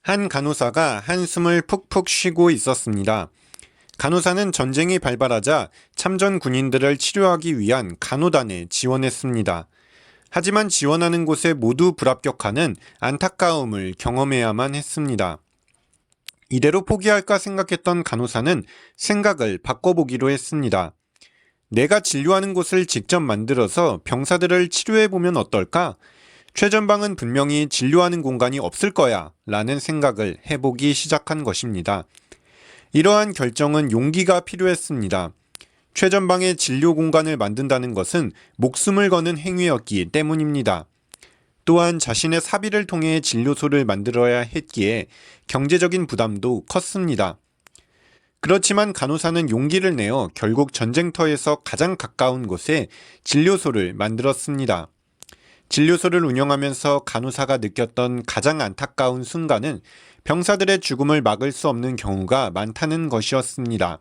한 간호사가 한숨을 푹푹 쉬고 있었습니다. 간호사는 전쟁이 발발하자 참전 군인들을 치료하기 위한 간호단에 지원했습니다. 하지만 지원하는 곳에 모두 불합격하는 안타까움을 경험해야만 했습니다. 이대로 포기할까 생각했던 간호사는 생각을 바꿔보기로 했습니다. 내가 진료하는 곳을 직접 만들어서 병사들을 치료해보면 어떨까? 최전방은 분명히 진료하는 공간이 없을 거야 라는 생각을 해보기 시작한 것입니다. 이러한 결정은 용기가 필요했습니다. 최전방에 진료 공간을 만든다는 것은 목숨을 거는 행위였기 때문입니다. 또한 자신의 사비를 통해 진료소를 만들어야 했기에 경제적인 부담도 컸습니다. 그렇지만 간호사는 용기를 내어 결국 전쟁터에서 가장 가까운 곳에 진료소를 만들었습니다. 진료소를 운영하면서 간호사가 느꼈던 가장 안타까운 순간은 병사들의 죽음을 막을 수 없는 경우가 많다는 것이었습니다.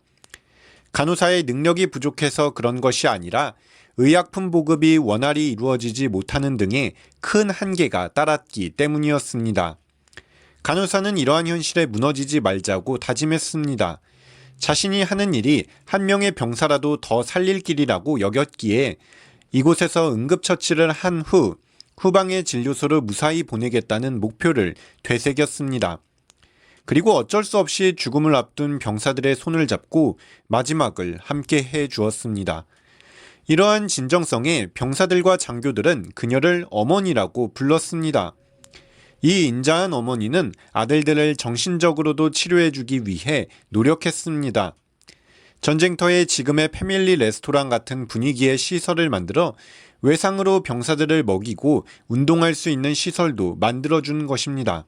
간호사의 능력이 부족해서 그런 것이 아니라 의약품 보급이 원활히 이루어지지 못하는 등의 큰 한계가 따랐기 때문이었습니다. 간호사는 이러한 현실에 무너지지 말자고 다짐했습니다. 자신이 하는 일이 한 명의 병사라도 더 살릴 길이라고 여겼기에 이곳에서 응급처치를 한 후 후방의 진료소를 무사히 보내겠다는 목표를 되새겼습니다. 그리고 어쩔 수 없이 죽음을 앞둔 병사들의 손을 잡고 마지막을 함께 해 주었습니다. 이러한 진정성에 병사들과 장교들은 그녀를 어머니라고 불렀습니다. 이 인자한 어머니는 아들들을 정신적으로도 치료해주기 위해 노력했습니다. 전쟁터에 지금의 패밀리 레스토랑 같은 분위기의 시설을 만들어 외상으로 병사들을 먹이고 운동할 수 있는 시설도 만들어준 것입니다.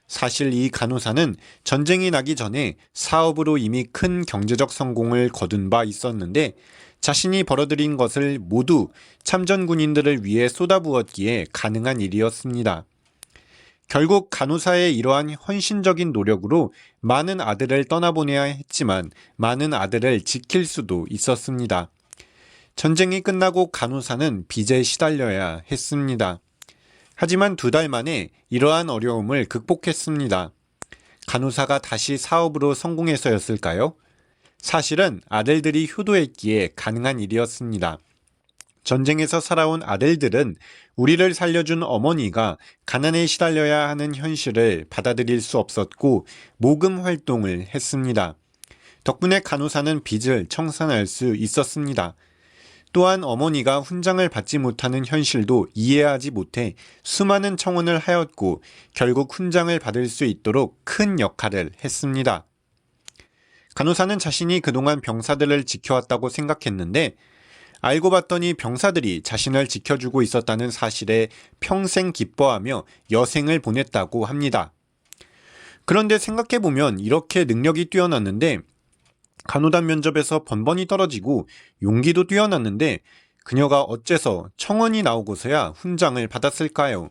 사실 이 간호사는 전쟁이 나기 전에 사업으로 이미 큰 경제적 성공을 거둔 바 있었는데 자신이 벌어들인 것을 모두 참전 군인들을 위해 쏟아부었기에 가능한 일이었습니다. 결국 간호사의 이러한 헌신적인 노력으로 많은 아들을 떠나보내야 했지만 많은 아들을 지킬 수도 있었습니다. 전쟁이 끝나고 간호사는 빚에 시달려야 했습니다. 하지만 2달 만에 이러한 어려움을 극복했습니다. 간호사가 다시 사업으로 성공해서였을까요? 사실은 아들들이 효도했기에 가능한 일이었습니다. 전쟁에서 살아온 아들들은 우리를 살려준 어머니가 가난에 시달려야 하는 현실을 받아들일 수 없었고 모금 활동을 했습니다. 덕분에 간호사는 빚을 청산할 수 있었습니다. 또한 어머니가 훈장을 받지 못하는 현실도 이해하지 못해 수많은 청원을 하였고 결국 훈장을 받을 수 있도록 큰 역할을 했습니다. 간호사는 자신이 그동안 병사들을 지켜왔다고 생각했는데 알고 봤더니 병사들이 자신을 지켜주고 있었다는 사실에 평생 기뻐하며 여생을 보냈다고 합니다. 그런데 생각해보면 이렇게 능력이 뛰어났는데 간호단 면접에서 번번이 떨어지고 용기도 뛰어났는데 그녀가 어째서 청원이 나오고서야 훈장을 받았을까요?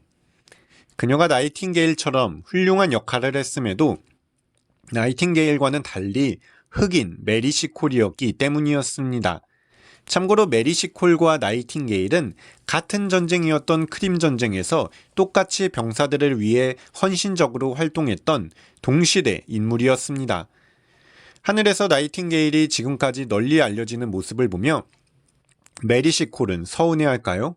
그녀가 나이팅게일처럼 훌륭한 역할을 했음에도 나이팅게일과는 달리 흑인 메리시 콜이었기 때문이었습니다. 참고로 메리시 콜과 나이팅게일은 같은 전쟁이었던 크림 전쟁에서 똑같이 병사들을 위해 헌신적으로 활동했던 동시대 인물이었습니다. 하늘에서 나이팅게일이 지금까지 널리 알려지는 모습을 보며 메리시 콜은 서운해할까요?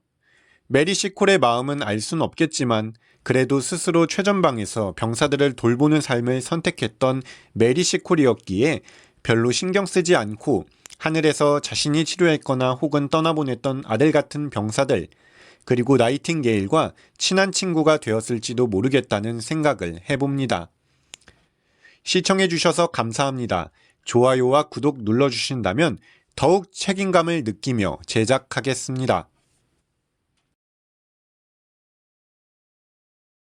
메리시 콜의 마음은 알 순 없겠지만 그래도 스스로 최전방에서 병사들을 돌보는 삶을 선택했던 메리시 콜이었기에 별로 신경 쓰지 않고 하늘에서 자신이 치료했거나 혹은 떠나보냈던 아들 같은 병사들 그리고 나이팅게일과 친한 친구가 되었을지도 모르겠다는 생각을 해봅니다. 시청해주셔서 감사합니다. 좋아요와 구독 눌러주신다면 더욱 책임감을 느끼며 제작하겠습니다.